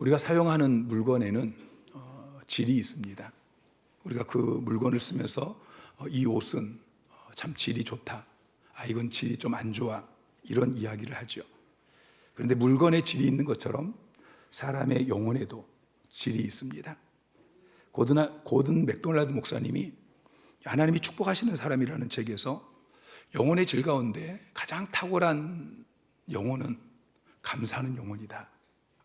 우리가 사용하는 물건에는 질이 있습니다. 우리가 그 물건을 쓰면서 이 옷은 참 질이 좋다, 이건 질이 좀 안 좋아, 이런 이야기를 하죠. 그런데 물건에 질이 있는 것처럼 사람의 영혼에도 질이 있습니다. 고든 맥도날드 목사님이 하나님이 축복하시는 사람이라는 책에서 영혼의 질 가운데 가장 탁월한 영혼은 감사하는 영혼이다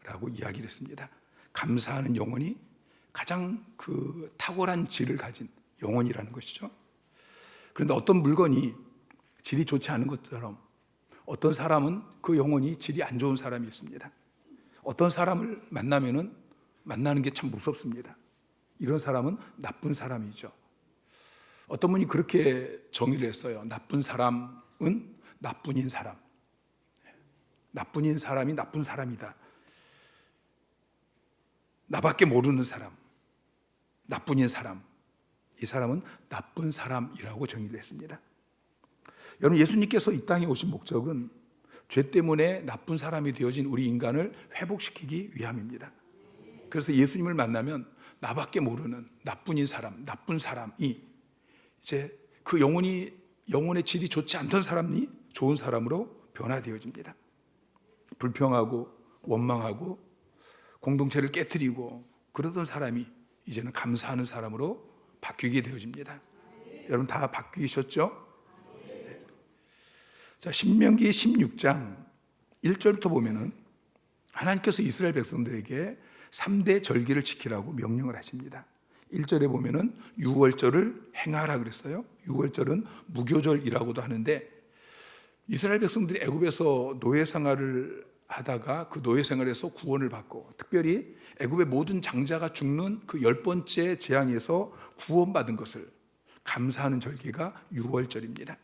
라고 이야기를 했습니다. 감사하는 영혼이 가장 그 탁월한 질을 가진 영혼이라는 것이죠. 그런데 어떤 물건이 질이 좋지 않은 것처럼 어떤 사람은 그 영혼이 질이 안 좋은 사람이 있습니다. 어떤 사람을 만나는 게 참 무섭습니다. 이런 사람은 나쁜 사람이죠. 어떤 분이 그렇게 정의를 했어요. 나쁜 사람은 나뿐인 사람. 나뿐인 사람이 나쁜 사람이다. 나밖에 모르는 사람, 나뿐인 사람, 이 사람은 나쁜 사람이라고 정의를 했습니다. 여러분, 예수님께서 이 땅에 오신 목적은 죄 때문에 나쁜 사람이 되어진 우리 인간을 회복시키기 위함입니다. 그래서 예수님을 만나면 나밖에 모르는 나뿐인 사람, 나쁜 사람이 이제 그 영혼의 질이 좋지 않던 사람이 좋은 사람으로 변화되어집니다. 불평하고 원망하고 공동체를 깨트리고 그러던 사람이 이제는 감사하는 사람으로 바뀌게 되어집니다. 여러분 다 바뀌셨죠? 네. 자, 신명기 16장 1절부터 보면은 하나님께서 이스라엘 백성들에게 3대 절기를 지키라고 명령을 하십니다. 1절에 보면은 유월절을 행하라 그랬어요. 유월절은 무교절이라고도 하는데 이스라엘 백성들이 애굽에서 노예 생활을 하다가 그 노예 생활에서 구원을 받고 특별히 애굽의 모든 장자가 죽는 그 10번째 재앙에서 구원받은 것을 감사하는 절기가 유월절입니다.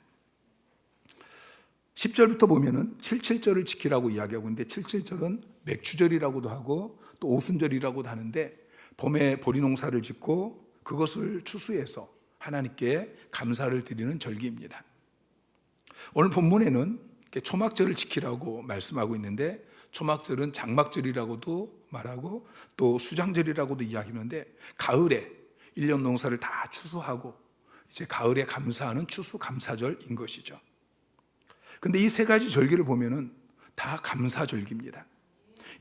10절부터 보면은 77절을 지키라고 이야기하고 있는데 77절은 맥추절이라고도 하고 또 오순절이라고도 하는데 봄에 보리 농사를 짓고 그것을 추수해서 하나님께 감사를 드리는 절기입니다. 오늘 본문에는 초막절을 지키라고 말씀하고 있는데 초막절은 장막절이라고도 말하고 또 수장절이라고도 이야기하는데 가을에 1년 농사를 다 추수하고 이제 가을에 감사하는 추수감사절인 것이죠. 그런데 이 세 가지 절기를 보면은 다 감사절기입니다.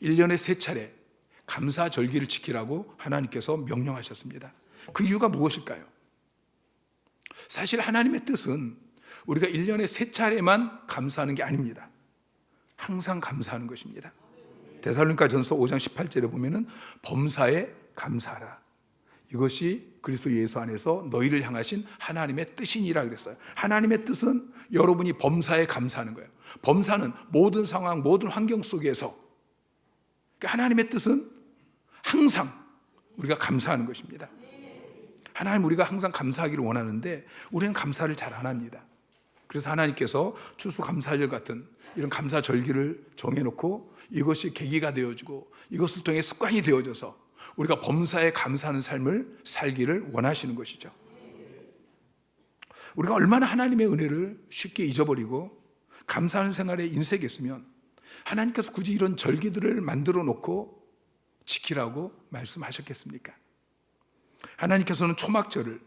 1년에 3차례 감사절기를 지키라고 하나님께서 명령하셨습니다. 그 이유가 무엇일까요? 사실 하나님의 뜻은 우리가 1년에 3차례만 감사하는 게 아닙니다. 항상 감사하는 것입니다. 데살로니가전서 5장 18절에 보면은 범사에 감사하라. 이것이 그리스도 예수 안에서 너희를 향하신 하나님의 뜻이니라 그랬어요. 하나님의 뜻은 여러분이 범사에 감사하는 거예요. 범사는 모든 상황, 모든 환경 속에서 하나님의 뜻은 항상 우리가 감사하는 것입니다. 하나님 우리가 항상 감사하기를 원하는데 우리는 감사를 잘 안 합니다. 그래서 하나님께서 추수감사절 같은 이런 감사절기를 정해놓고 이것이 계기가 되어지고 이것을 통해 습관이 되어져서 우리가 범사에 감사하는 삶을 살기를 원하시는 것이죠. 우리가 얼마나 하나님의 은혜를 쉽게 잊어버리고 감사하는 생활에 인색했으면 하나님께서 굳이 이런 절기들을 만들어 놓고 지키라고 말씀하셨겠습니까? 하나님께서는 초막절을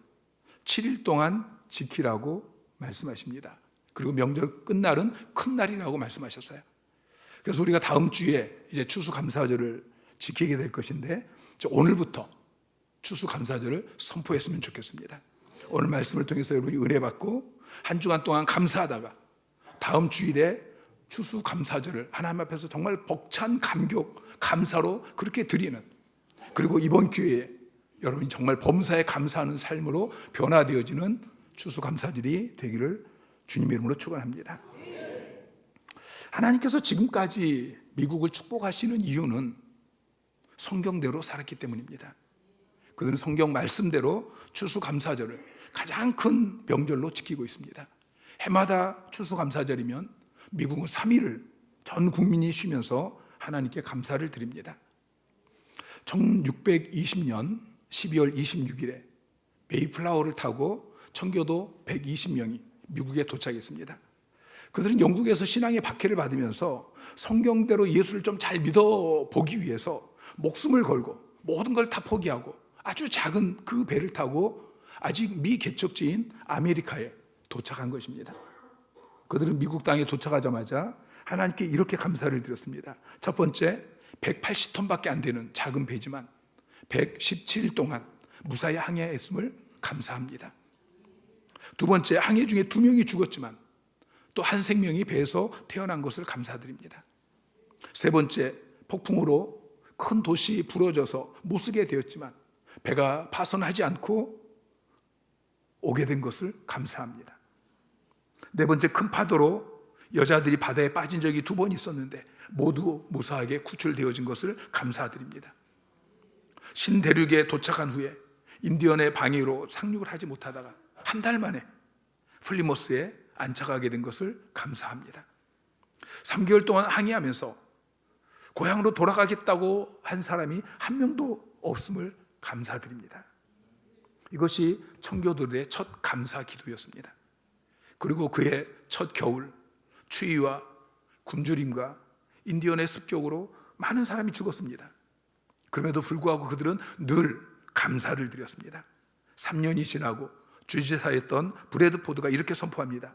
7일 동안 지키라고 말씀하십니다. 그리고 명절 끝날은 큰 날이라고 말씀하셨어요. 그래서 우리가 다음 주에 이제 추수감사절을 지키게 될 것인데 오늘부터 추수감사절을 선포했으면 좋겠습니다. 오늘 말씀을 통해서 여러분이 은혜 받고 한 주간 동안 감사하다가 다음 주일에 추수감사절을 하나님 앞에서 정말 벅찬 감격, 감사로 그렇게 드리는, 그리고 이번 기회에 여러분이 정말 범사에 감사하는 삶으로 변화되어지는 추수감사절이 되기를 주님의 이름으로 축원합니다. 하나님께서 지금까지 미국을 축복하시는 이유는 성경대로 살았기 때문입니다. 그들은 성경 말씀대로 추수감사절을 가장 큰 명절로 지키고 있습니다. 해마다 추수감사절이면 미국은 3일을 전 국민이 쉬면서 하나님께 감사를 드립니다. 1620년 12월 26일에 메이플라워를 타고 청교도 120명이 미국에 도착했습니다. 그들은 영국에서 신앙의 박해를 받으면서 성경대로 예수를 좀 잘 믿어보기 위해서 목숨을 걸고 모든 걸 다 포기하고 아주 작은 그 배를 타고 아직 미개척지인 아메리카에 도착한 것입니다. 그들은 미국 땅에 도착하자마자 하나님께 이렇게 감사를 드렸습니다. 첫 번째, 180톤밖에 안 되는 작은 배지만 117일 동안 무사히 항해했음을 감사합니다. 두 번째, 항해 중에 2명이 죽었지만 또 한 생명이 배에서 태어난 것을 감사드립니다. 세 번째, 폭풍으로 큰 도시 부러져서 못 쓰게 되었지만 배가 파손하지 않고 오게 된 것을 감사합니다. 네 번째, 큰 파도로 여자들이 바다에 빠진 적이 2번 있었는데 모두 무사하게 구출되어진 것을 감사드립니다. 신대륙에 도착한 후에 인디언의 방해로 상륙을 하지 못하다가 한 달 만에 플리머스에 안착하게 된 것을 감사합니다. 3개월 동안 항해하면서 고향으로 돌아가겠다고 한 사람이 한 명도 없음을 감사드립니다. 이것이 청교도들의 첫 감사 기도였습니다. 그리고 그의 첫 겨울, 추위와 굶주림과 인디언의 습격으로 많은 사람이 죽었습니다. 그럼에도 불구하고 그들은 늘 감사를 드렸습니다. 3년이 지나고 주지사였던 브래드포드가 이렇게 선포합니다.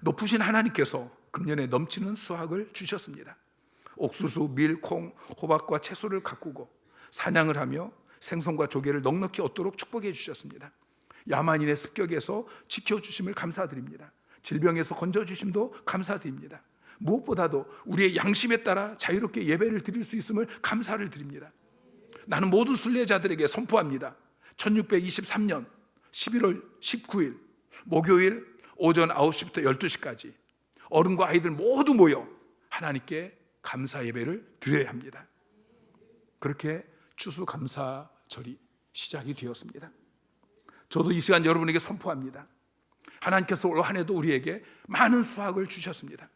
높으신 하나님께서 금년에 넘치는 수확을 주셨습니다. 옥수수, 밀, 콩, 호박과 채소를 가꾸고 사냥을 하며 생선과 조개를 넉넉히 얻도록 축복해 주셨습니다. 야만인의 습격에서 지켜주심을 감사드립니다. 질병에서 건져주심도 감사드립니다. 무엇보다도 우리의 양심에 따라 자유롭게 예배를 드릴 수 있음을 감사를 드립니다. 나는 모든 순례자들에게 선포합니다. 1623년 11월 19일 목요일 오전 9시부터 12시까지 어른과 아이들 모두 모여 하나님께 감사 예배를 드려야 합니다. 그렇게 추수감사절이 시작이 되었습니다. 저도 이 시간 여러분에게 선포합니다. 하나님께서 올 한 해도 우리에게 많은 수확을 주셨습니다.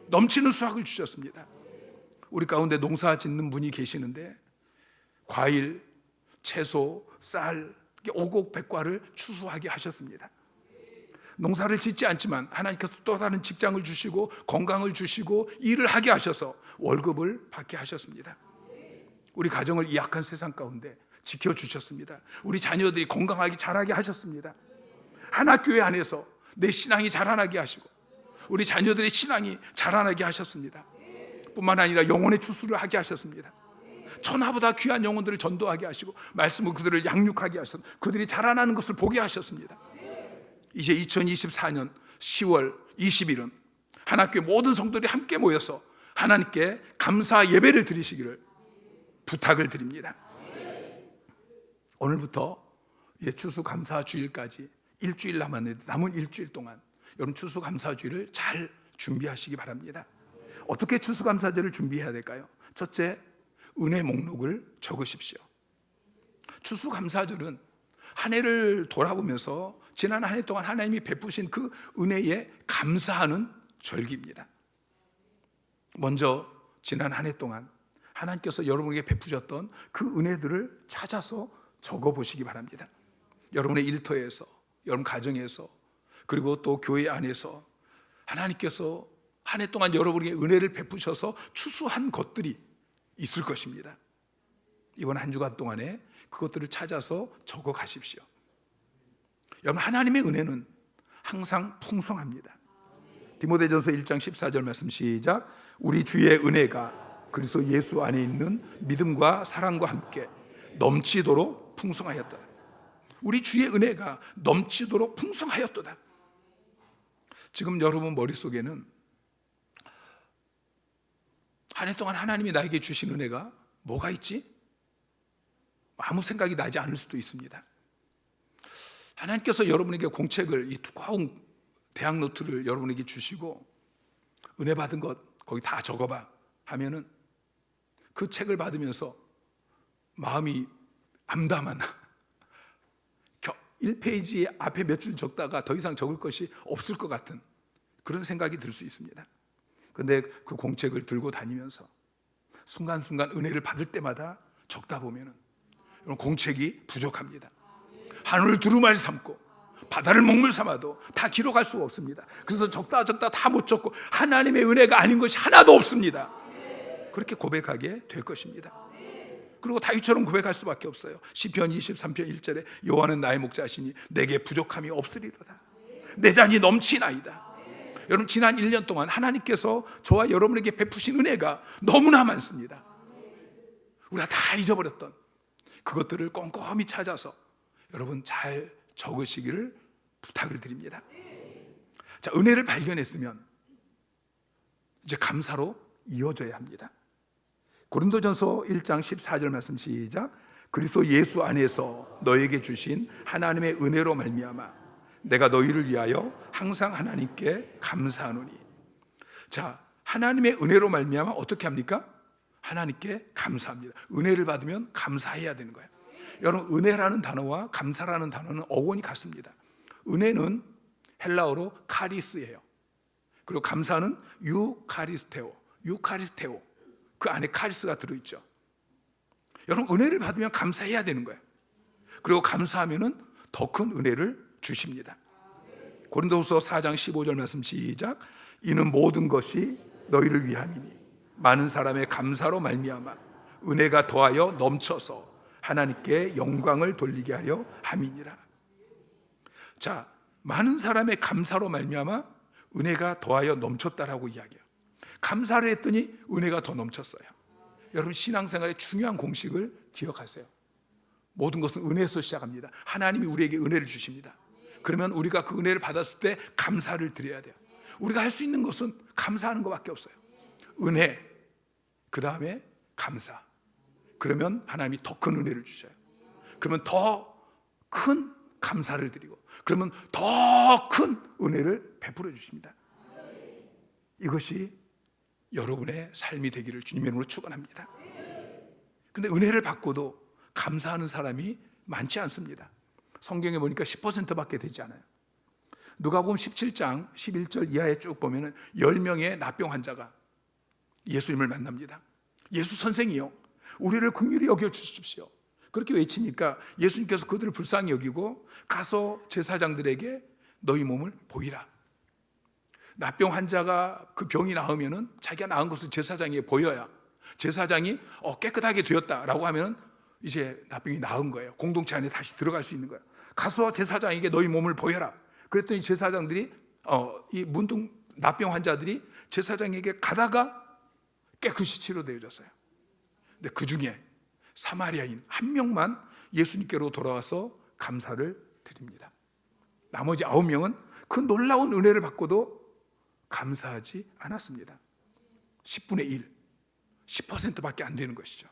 넘치는 수확을 주셨습니다. 우리 가운데 농사 짓는 분이 계시는데 과일, 채소, 쌀, 오곡백과를 추수하게 하셨습니다. 농사를 짓지 않지만 하나님께서 또 다른 직장을 주시고 건강을 주시고 일을 하게 하셔서 월급을 받게 하셨습니다. 우리 가정을 이 악한 세상 가운데 지켜주셨습니다. 우리 자녀들이 건강하게 자라게 하셨습니다. 하나교회 안에서 내 신앙이 자라나게 하시고 우리 자녀들의 신앙이 자라나게 하셨습니다. 뿐만 아니라 영혼의 추수를 하게 하셨습니다. 천하보다 귀한 영혼들을 전도하게 하시고 말씀으로 그들을 양육하게 하셔서 그들이 자라나는 것을 보게 하셨습니다. 이제 2024년 10월 20일은 하나교회 모든 성도들이 함께 모여서 하나님께 감사 예배를 드리시기를 부탁을 드립니다. 오늘부터 추수감사주일까지 일주일 남았는데 남은 일주일 동안 여러분 추수감사주일을 잘 준비하시기 바랍니다. 어떻게 추수감사절을 준비해야 될까요? 첫째, 은혜 목록을 적으십시오. 추수감사절은 한 해를 돌아보면서 지난 한 해 동안 하나님이 베푸신 그 은혜에 감사하는 절기입니다. 먼저 지난 한 해 동안 하나님께서 여러분에게 베푸셨던 그 은혜들을 찾아서 적어보시기 바랍니다. 여러분의 일터에서, 여러분 가정에서, 그리고 또 교회 안에서 하나님께서 한 해 동안 여러분에게 은혜를 베푸셔서 추수한 것들이 있을 것입니다. 이번 한 주간 동안에 그것들을 찾아서 적어 가십시오. 여러분, 하나님의 은혜는 항상 풍성합니다. 디모데전서 1장 14절 말씀 시작. 우리 주의 은혜가 그리스도 예수 안에 있는 믿음과 사랑과 함께 넘치도록 풍성하였다. 우리 주의 은혜가 넘치도록 풍성하였도다. 지금 여러분 머릿속에는 한 해 동안 하나님이 나에게 주신 은혜가 뭐가 있지? 아무 생각이 나지 않을 수도 있습니다. 하나님께서 여러분에게 공책을, 이 두꺼운 대학 노트를 여러분에게 주시고 은혜 받은 것 거기 다 적어봐 하면은 그 책을 받으면서 마음이 암담한 1페이지 앞에 몇 줄 적다가 더 이상 적을 것이 없을 것 같은 그런 생각이 들 수 있습니다. 그런데 그 공책을 들고 다니면서 순간순간 은혜를 받을 때마다 적다 보면은 공책이 부족합니다. 하늘을 두루마리 삼고 바다를 먹물 삼아도 다 기록할 수가 없습니다. 그래서 적다 다 못 적고 하나님의 은혜가 아닌 것이 하나도 없습니다. 그렇게 고백하게 될 것입니다. 그리고 다윗처럼 고백할 수밖에 없어요. 시편 23편 1절에 여호와는 나의 목자시니 내게 부족함이 없으리로다. 내 잔이 넘치나이다. 여러분, 지난 1년 동안 하나님께서 저와 여러분에게 베푸신 은혜가 너무나 많습니다. 우리가 다 잊어버렸던 그것들을 꼼꼼히 찾아서 여러분 잘 적으시기를 부탁을 드립니다. 자, 은혜를 발견했으면 이제 감사로 이어져야 합니다. 고린도전서 1장 14절 말씀 시작. 그리스도 예수 안에서 너에게 주신 하나님의 은혜로 말미암아 내가 너희를 위하여 항상 하나님께 감사하노니. 자, 하나님의 은혜로 말미암아 어떻게 합니까? 하나님께 감사합니다. 은혜를 받으면 감사해야 되는 거예요. 여러분, 은혜라는 단어와 감사라는 단어는 어원이 같습니다. 은혜는 헬라어로 카리스예요. 그리고 감사는 유카리스테오, 그 안에 카리스가 들어있죠. 여러분, 은혜를 받으면 감사해야 되는 거예요. 그리고 감사하면은 더 큰 은혜를 주십니다. 고린도후서 4장 15절 말씀 시작. 이는 모든 것이 너희를 위함이니 많은 사람의 감사로 말미암아 은혜가 더하여 넘쳐서 하나님께 영광을 돌리게 하려 함이니라. 자, 많은 사람의 감사로 말미암아 은혜가 더하여 넘쳤다라고 이야기해요. 감사를 했더니 은혜가 더 넘쳤어요. 여러분, 신앙생활의 중요한 공식을 기억하세요. 모든 것은 은혜에서 시작합니다. 하나님이 우리에게 은혜를 주십니다. 그러면 우리가 그 은혜를 받았을 때 감사를 드려야 돼요. 우리가 할 수 있는 것은 감사하는 것밖에 없어요. 은혜, 그 다음에 감사. 그러면 하나님이 더 큰 은혜를 주셔요. 그러면 더 큰 감사를 드리고, 그러면 더 큰 은혜를 베풀어 주십니다. 이것이 여러분의 삶이 되기를 주님의 이름으로 축원합니다. 그런데 은혜를 받고도 감사하는 사람이 많지 않습니다. 성경에 보니까 10%밖에 되지 않아요. 누가복음 17장 11절 이하에 쭉 보면 10명의 나병 환자가 예수님을 만납니다. 예수 선생이요, 우리를 긍휼히 여겨 주십시오. 그렇게 외치니까 예수님께서 그들을 불쌍히 여기고 가서 제사장들에게 너희 몸을 보이라. 나병 환자가 그 병이 나으면은 자기가 나은 것을 제사장에게 보여야 제사장이 깨끗하게 되었다라고 하면은 이제 나병이 나은 거예요. 공동체 안에 다시 들어갈 수 있는 거예요. 가서 제사장에게 너희 몸을 보여라. 그랬더니 제사장들이 이 문둥 나병 환자들이 제사장에게 가다가 깨끗이 치료되어졌어요. 근데 그 중에 사마리아인 한 명만 예수님께로 돌아와서 감사를 드립니다. 나머지 9명은 그 놀라운 은혜를 받고도 감사하지 않았습니다. 10분의 1, 10%밖에 안 되는 것이죠.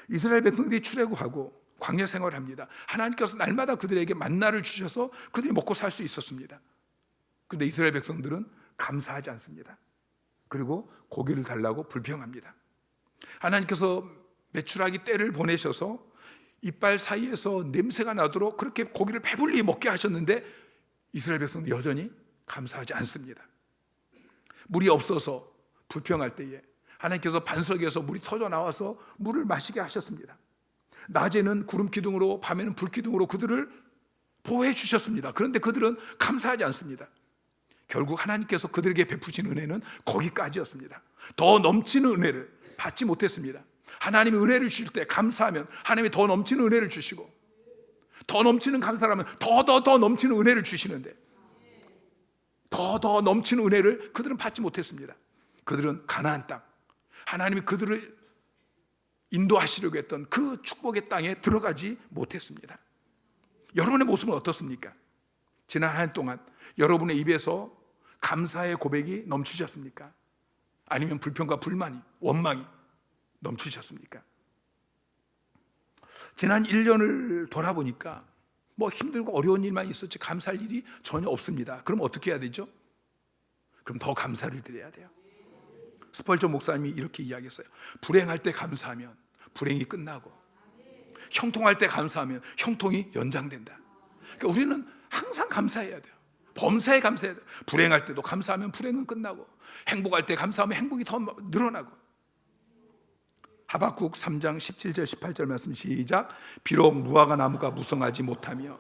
이스라엘 백성들이 출애굽하고 광야 생활을 합니다. 하나님께서 날마다 그들에게 만나를 주셔서 그들이 먹고 살 수 있었습니다. 그런데 이스라엘 백성들은 감사하지 않습니다. 그리고 고기를 달라고 불평합니다. 하나님께서 메추라기 떼를 보내셔서 이빨 사이에서 냄새가 나도록 그렇게 고기를 배불리 먹게 하셨는데 이스라엘 백성은 여전히 감사하지 않습니다. 물이 없어서 불평할 때에 하나님께서 반석에서 물이 터져 나와서 물을 마시게 하셨습니다. 낮에는 구름 기둥으로, 밤에는 불 기둥으로 그들을 보호해 주셨습니다. 그런데 그들은 감사하지 않습니다. 결국 하나님께서 그들에게 베푸신 은혜는 거기까지였습니다. 더 넘치는 은혜를 받지 못했습니다. 하나님이 은혜를 주실 때 감사하면 하나님이 더 넘치는 은혜를 주시고, 더 넘치는 감사라면 더 넘치는 은혜를 주시는데 더 넘치는 은혜를 그들은 받지 못했습니다. 그들은 가나안 땅, 하나님이 그들을 인도하시려고 했던 그 축복의 땅에 들어가지 못했습니다. 여러분의 모습은 어떻습니까? 지난 한 해 동안 여러분의 입에서 감사의 고백이 넘치셨습니까? 아니면 불평과 불만이, 원망이 넘치셨습니까? 지난 1년을 돌아보니까 뭐 힘들고 어려운 일만 있었지 감사할 일이 전혀 없습니다. 그럼 어떻게 해야 되죠? 그럼 더 감사를 드려야 돼요. 스펄전 목사님이 이렇게 이야기했어요. 불행할 때 감사하면 불행이 끝나고, 형통할 때 감사하면 형통이 연장된다. 그러니까 우리는 항상 감사해야 돼요. 범사에 감사해야 돼요. 불행할 때도 감사하면 불행은 끝나고, 행복할 때 감사하면 행복이 더 늘어나고. 하박국 3장 17절 18절 말씀 시작. 비록 무화과 나무가 무성하지 못하며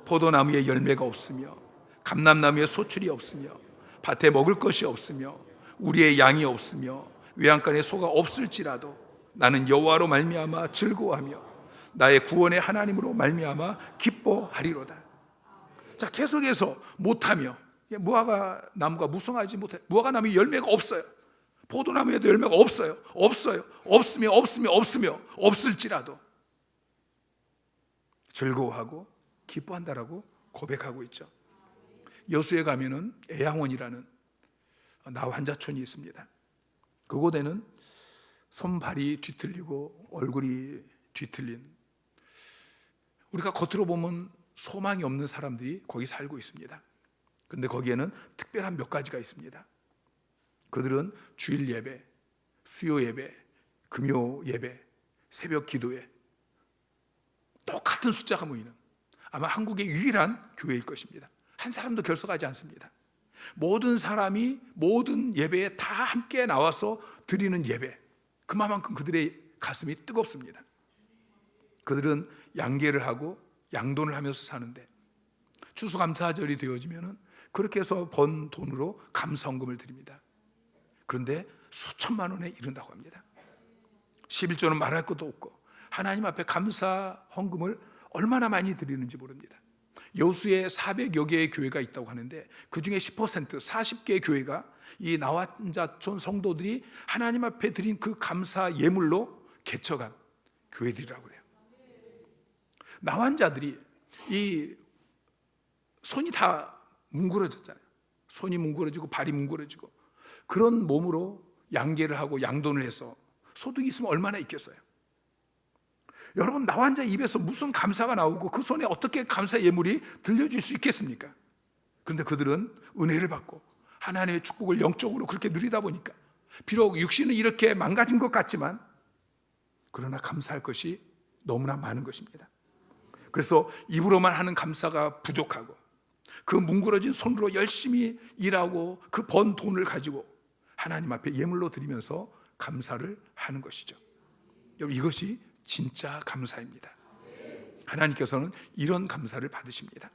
포도나무에 열매가 없으며 감람나무에 소출이 없으며 밭에 먹을 것이 없으며 우리의 양이 없으며 외양간에 소가 없을지라도 나는 여호와로 말미암아 즐거워하며 나의 구원의 하나님으로 말미암아 기뻐하리로다. 자, 계속해서 못하며, 무화과 나무가 무성하지 못해. 무화과 나무에 열매가 없어요. 포도나무에도 열매가 없어요. 없으며 없을지라도 즐거워하고 기뻐한다라고 고백하고 있죠. 여수에 가면은 애양원이라는 나와 환자촌이 있습니다. 그곳에는 손발이 뒤틀리고 얼굴이 뒤틀린, 우리가 겉으로 보면 소망이 없는 사람들이 거기 살고 있습니다. 그런데 거기에는 특별한 몇 가지가 있습니다. 그들은 주일 예배, 수요 예배, 금요 예배, 새벽 기도회 똑같은 숫자가 모이는, 아마 한국의 유일한 교회일 것입니다. 한 사람도 결석하지 않습니다. 모든 사람이 모든 예배에 다 함께 나와서 드리는 예배, 그만큼 그들의 가슴이 뜨겁습니다. 그들은 양계를 하고 양돈을 하면서 사는데, 추수감사절이 되어지면 그렇게 해서 번 돈으로 감사헌금을 드립니다. 그런데 수천만 원에 이른다고 합니다. 11조는 말할 것도 없고 하나님 앞에 감사 헌금을 얼마나 많이 드리는지 모릅니다. 여수에 400여 개의 교회가 있다고 하는데 그 중에 10%, 40개의 교회가 이 나환자촌 성도들이 하나님 앞에 드린 그 감사 예물로 개척한 교회들이라고 그래요. 나환자들이 이 손이 다 뭉그러졌잖아요. 손이 뭉그러지고 발이 뭉그러지고 그런 몸으로 양계를 하고 양돈을 해서 소득이 있으면 얼마나 있겠어요. 여러분, 나환자 입에서 무슨 감사가 나오고 그 손에 어떻게 감사 예물이 들려줄 수 있겠습니까? 그런데 그들은 은혜를 받고 하나님의 축복을 영적으로 그렇게 누리다 보니까 비록 육신은 이렇게 망가진 것 같지만 그러나 감사할 것이 너무나 많은 것입니다. 그래서 입으로만 하는 감사가 부족하고 그 뭉그러진 손으로 열심히 일하고 그 번 돈을 가지고 하나님 앞에 예물로 드리면서 감사를 하는 것이죠. 여러분, 이것이 진짜 감사입니다. 하나님께서는 이런 감사를 받으십니다.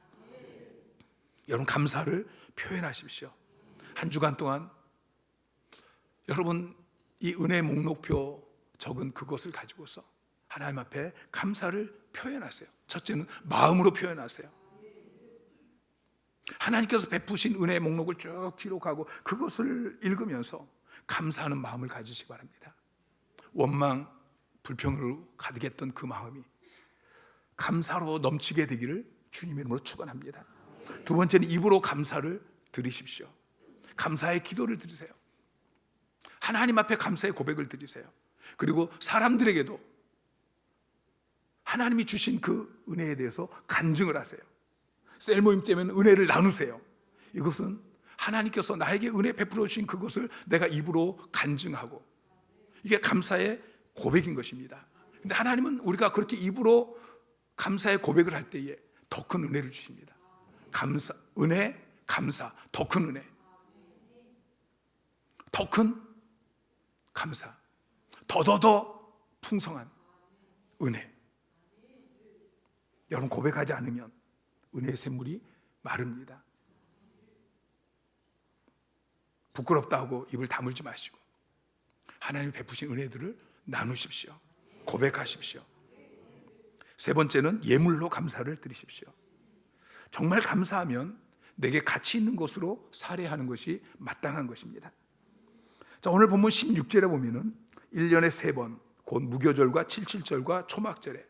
여러분, 감사를 표현하십시오. 한 주간 동안 여러분 이 은혜 목록표 적은 그것을 가지고서 하나님 앞에 감사를 표현하세요. 첫째는 마음으로 표현하세요. 하나님께서 베푸신 은혜 목록을 쭉 기록하고 그것을 읽으면서 감사하는 마음을 가지시기 바랍니다. 원망, 불평으로 가득했던 그 마음이 감사로 넘치게 되기를 주님의 이름으로 축원합니다. 두 번째는 입으로 감사를 드리십시오. 감사의 기도를 드리세요. 하나님 앞에 감사의 고백을 드리세요. 그리고 사람들에게도 하나님이 주신 그 은혜에 대해서 간증을 하세요. 셀 모임 때문에 은혜를 나누세요. 이것은 하나님께서 나에게 은혜 베풀어 주신 그것을 내가 입으로 간증하고, 이게 감사의 고백인 것입니다. 근데 하나님은 우리가 그렇게 입으로 감사의 고백을 할 때에 더 큰 은혜를 주십니다. 감사, 은혜, 감사, 더 큰 은혜, 더 큰 감사, 더더더 풍성한 은혜. 여러분, 고백하지 않으면 은혜의 샘물이 마릅니다. 부끄럽다 하고 입을 다물지 마시고 하나님이 베푸신 은혜들을 나누십시오. 고백하십시오. 세 번째는 예물로 감사를 드리십시오. 정말 감사하면 내게 가치 있는 것으로 살해하는 것이 마땅한 것입니다. 자, 오늘 본문 16절에 보면은 1년에 3번 곧 무교절과 칠칠절과 초막절에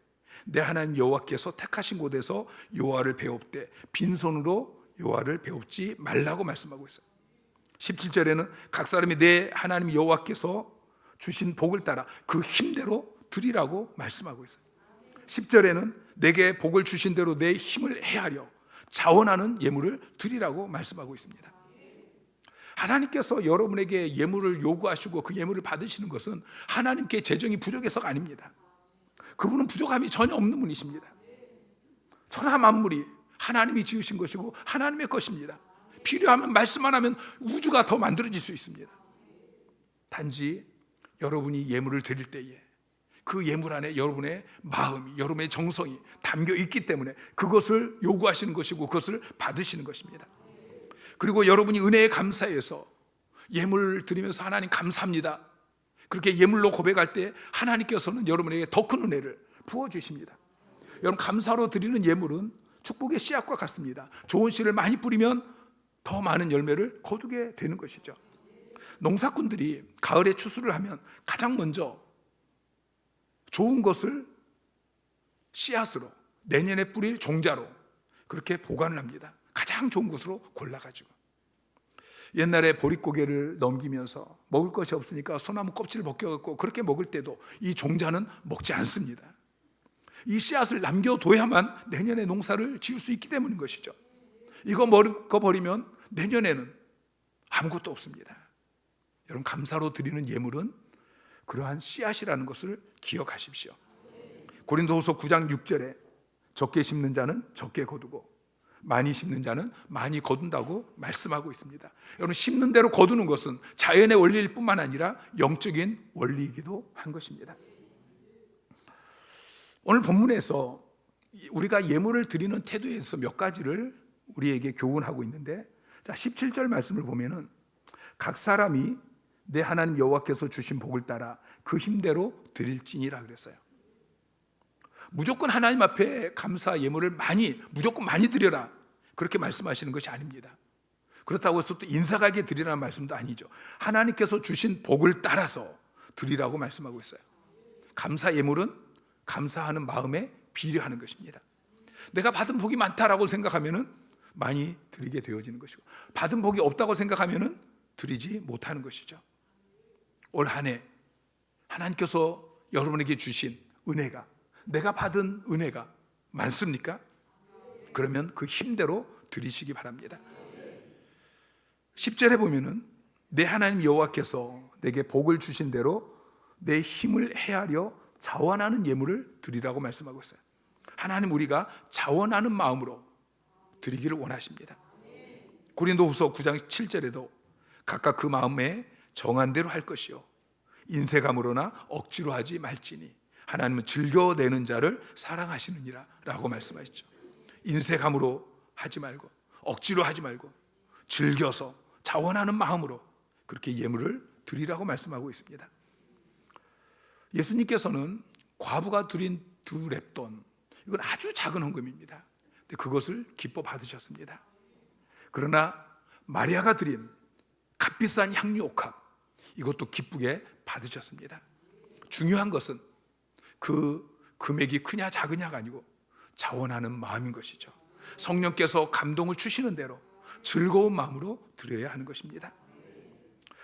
내 하나님 여호와께서 택하신 곳에서 여호와를 배웁되 빈손으로 여호와를 배웁지 말라고 말씀하고 있어요. 17절에는 각 사람이 내 하나님 여호와께서 주신 복을 따라 그 힘대로 드리라고 말씀하고 있어요. 10절에는 내게 복을 주신 대로 내 힘을 헤아려 자원하는 예물을 드리라고 말씀하고 있습니다. 하나님께서 여러분에게 예물을 요구하시고 그 예물을 받으시는 것은 하나님께 재정이 부족해서가 아닙니다. 그분은 부족함이 전혀 없는 분이십니다. 천하 만물이 하나님이 지으신 것이고 하나님의 것입니다. 필요하면 말씀만 하면 우주가 더 만들어질 수 있습니다. 단지 여러분이 예물을 드릴 때에 그 예물 안에 여러분의 마음이, 여러분의 정성이 담겨 있기 때문에 그것을 요구하시는 것이고 그것을 받으시는 것입니다. 그리고 여러분이 은혜에 감사해서 예물을 드리면서 하나님 감사합니다, 그렇게 예물로 고백할 때 하나님께서는 여러분에게 더 큰 은혜를 부어주십니다. 여러분, 감사로 드리는 예물은 축복의 씨앗과 같습니다. 좋은 씨를 많이 뿌리면 더 많은 열매를 거두게 되는 것이죠. 농사꾼들이 가을에 추수를 하면 가장 먼저 좋은 것을 씨앗으로, 내년에 뿌릴 종자로 그렇게 보관을 합니다. 가장 좋은 것으로 골라가지고. 옛날에 보릿고개를 넘기면서 먹을 것이 없으니까 소나무 껍질을 벗겨갖고 그렇게 먹을 때도 이 종자는 먹지 않습니다. 이 씨앗을 남겨둬야만 내년에 농사를 지을 수 있기 때문인 것이죠. 이거 먹어버리면 내년에는 아무것도 없습니다. 여러분, 감사로 드리는 예물은 그러한 씨앗이라는 것을 기억하십시오. 고린도후서 9장 6절에 적게 심는 자는 적게 거두고 많이 심는 자는 많이 거둔다고 말씀하고 있습니다. 여러분, 심는 대로 거두는 것은 자연의 원리일 뿐만 아니라 영적인 원리이기도 한 것입니다. 오늘 본문에서 우리가 예물을 드리는 태도에서 몇 가지를 우리에게 교훈하고 있는데, 자, 17절 말씀을 보면은 각 사람이 내 하나님 여호와께서 주신 복을 따라 그 힘대로 드릴지니라 그랬어요. 무조건 하나님 앞에 감사 예물을 무조건 많이 드려라, 그렇게 말씀하시는 것이 아닙니다. 그렇다고 해서 또 인사가게 드리라는 말씀도 아니죠. 하나님께서 주신 복을 따라서 드리라고 말씀하고 있어요. 감사 예물은 감사하는 마음에 비례하는 것입니다. 내가 받은 복이 많다라고 생각하면은 많이 드리게 되어지는 것이고, 받은 복이 없다고 생각하면은 드리지 못하는 것이죠. 올 한 해 하나님께서 여러분에게 주신 은혜가, 내가 받은 은혜가 많습니까? 그러면 그 힘대로 드리시기 바랍니다. 10절에 보면은 내 하나님 여호와께서 내게 복을 주신 대로 내 힘을 헤아려 자원하는 예물을 드리라고 말씀하고 있어요. 하나님, 우리가 자원하는 마음으로 드리기를 원하십니다. 고린도후서 9장 7절에도 각각 그 마음에 정한 대로 할 것이요 인색함으로나 억지로 하지 말지니 하나님은 즐겨내는 자를 사랑하시느니라 라고 말씀하셨죠. 인색함으로 하지 말고 억지로 하지 말고 즐겨서 자원하는 마음으로 그렇게 예물을 드리라고 말씀하고 있습니다. 예수님께서는 과부가 드린 2렙돈, 이건 아주 작은 헌금입니다. 근데 그것을 기뻐 받으셨습니다. 그러나 마리아가 드린 값비싼 향유 옥합, 이것도 기쁘게 받으셨습니다. 중요한 것은 그 금액이 크냐 작으냐가 아니고 자원하는 마음인 것이죠. 성령께서 감동을 주시는 대로 즐거운 마음으로 드려야 하는 것입니다.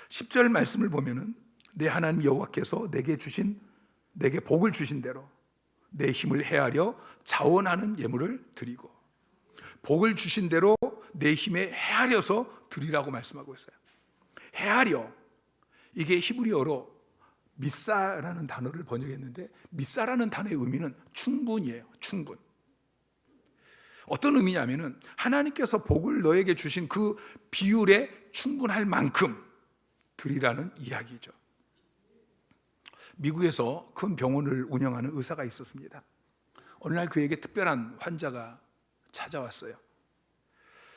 10절 말씀을 보면은 내 하나님 여호와께서 내게 복을 주신 대로 내 힘을 헤아려 자원하는 예물을 드리고, 복을 주신 대로 내 힘에 헤아려서 드리라고 말씀하고 있어요. 헤아려, 이게 히브리어로 미사라는 단어를 번역했는데, 미사라는 단어의 의미는 충분이에요. 충분. 어떤 의미냐면은 하나님께서 복을 너에게 주신 그 비율에 충분할 만큼 드리라는 이야기죠. 미국에서 큰 병원을 운영하는 의사가 있었습니다. 어느 날 그에게 특별한 환자가 찾아왔어요.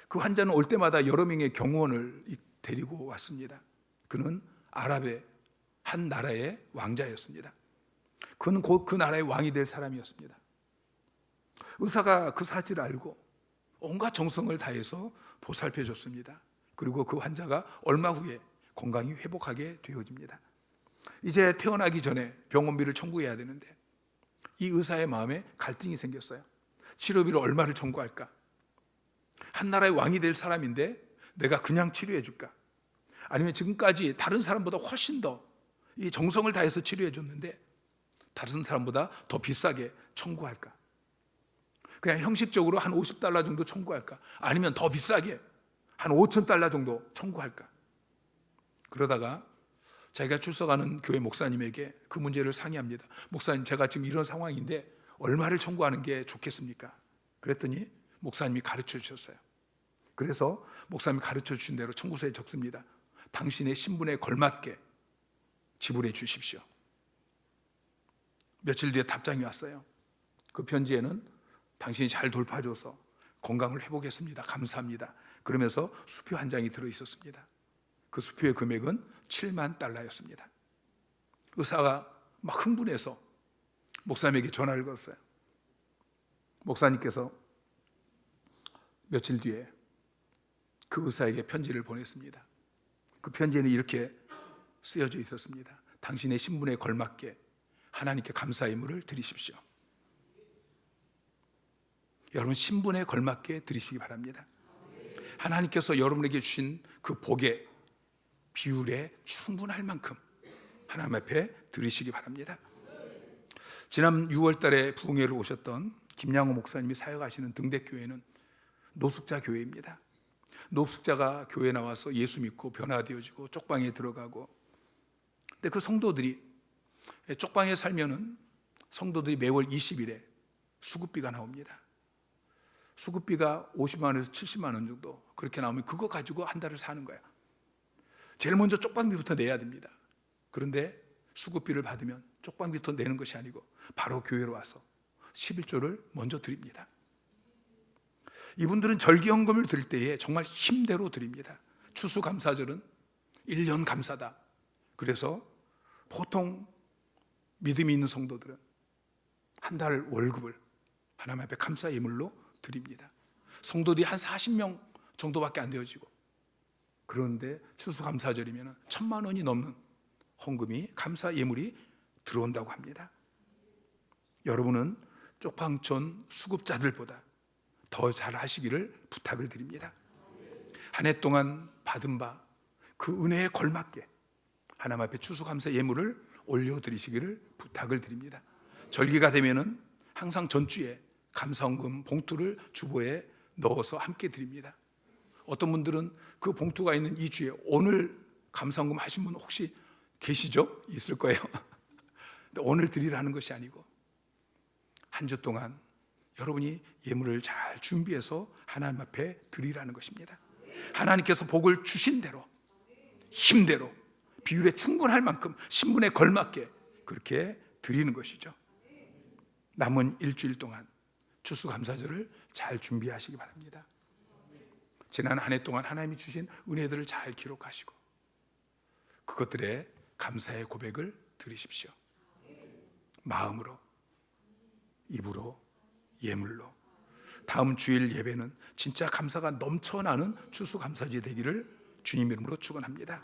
그 환자는 올 때마다 여러 명의 경호원을 데리고 왔습니다. 그는 아랍의 한 나라의 왕자였습니다. 그는 곧 그 나라의 왕이 될 사람이었습니다. 의사가 그 사실을 알고 온갖 정성을 다해서 보살펴 줬습니다. 그리고 그 환자가 얼마 후에 건강이 회복하게 되어집니다. 이제 태어나기 전에 병원비를 청구해야 되는데 이 의사의 마음에 갈등이 생겼어요. 치료비를 얼마를 청구할까? 한 나라의 왕이 될 사람인데 내가 그냥 치료해 줄까? 아니면 지금까지 다른 사람보다 훨씬 더 이 정성을 다해서 치료해 줬는데 다른 사람보다 더 비싸게 청구할까? 그냥 형식적으로 한 $50 정도 청구할까? 아니면 더 비싸게 한 $5,000 정도 청구할까? 그러다가 자기가 출석하는 교회 목사님에게 그 문제를 상의합니다. 목사님, 제가 지금 이런 상황인데 얼마를 청구하는 게 좋겠습니까? 그랬더니 목사님이 가르쳐 주셨어요. 그래서 목사님이 가르쳐 주신 대로 청구서에 적습니다. 당신의 신분에 걸맞게 지불해 주십시오. 며칠 뒤에 답장이 왔어요. 그 편지에는 당신이 잘 돌봐줘서 건강을 회복했습니다. 감사합니다. 그러면서 수표 한 장이 들어 있었습니다. 그 수표의 금액은 $70,000였습니다. 의사가 막 흥분해서 목사님에게 전화를 걸었어요. 목사님께서 며칠 뒤에 그 의사에게 편지를 보냈습니다. 그 편지에는 이렇게 쓰여져 있었습니다. 당신의 신분에 걸맞게 하나님께 감사 예물을 드리십시오. 여러분, 신분에 걸맞게 드리시기 바랍니다. 하나님께서 여러분에게 주신 그 복의 비율에 충분할 만큼 하나님 앞에 드리시기 바랍니다. 지난 6월 달에 부흥회를 오셨던 김양호 목사님이 사역하시는 등대교회는 노숙자 교회입니다. 노숙자가 교회에 나와서 예수 믿고 변화되어지고 쪽방에 들어가고, 근데 그 성도들이 쪽방에 살면은 성도들이 매월 20일에 수급비가 나옵니다. 수급비가 50만 원에서 70만 원 정도 그렇게 나오면 그거 가지고 한 달을 사는 거야. 제일 먼저 쪽방비부터 내야 됩니다. 그런데 수급비를 받으면 쪽방비부터 내는 것이 아니고 바로 교회로 와서 11조를 먼저 드립니다. 이분들은 절기헌금을 드릴 때에 정말 힘대로 드립니다. 추수감사절은 1년 감사다. 그래서 보통 믿음이 있는 성도들은 한 달 월급을 하나님 앞에 감사 예물로 드립니다. 성도들이 한 40명 정도밖에 안 되어지고, 그런데 추수감사절이면 1,000만 원이 넘는 헌금이, 감사 예물이 들어온다고 합니다. 여러분은 쪽방촌 수급자들보다 더 잘 하시기를 부탁을 드립니다. 한 해 동안 받은 바 그 은혜에 걸맞게 하나님 앞에 추수감사 예물을 올려드리시기를 부탁을 드립니다. 절기가 되면은 항상 전주에 감사헌금 봉투를 주보에 넣어서 함께 드립니다. 어떤 분들은 그 봉투가 있는 이 주에 오늘 감사헌금 하신 분 혹시 계시죠? 있을 거예요. 근데 오늘 드리라는 것이 아니고 한 주 동안 여러분이 예물을 잘 준비해서 하나님 앞에 드리라는 것입니다. 하나님께서 복을 주신 대로, 힘대로, 비율에 충분할 만큼 신분에 걸맞게 그렇게 드리는 것이죠. 남은 일주일 동안 추수감사절을 잘 준비하시기 바랍니다. 지난 한 해 동안 하나님이 주신 은혜들을 잘 기록하시고 그것들에 감사의 고백을 드리십시오. 마음으로, 입으로, 예물로. 다음 주일 예배는 진짜 감사가 넘쳐나는 추수감사제 되기를 주님 이름으로 축원합니다.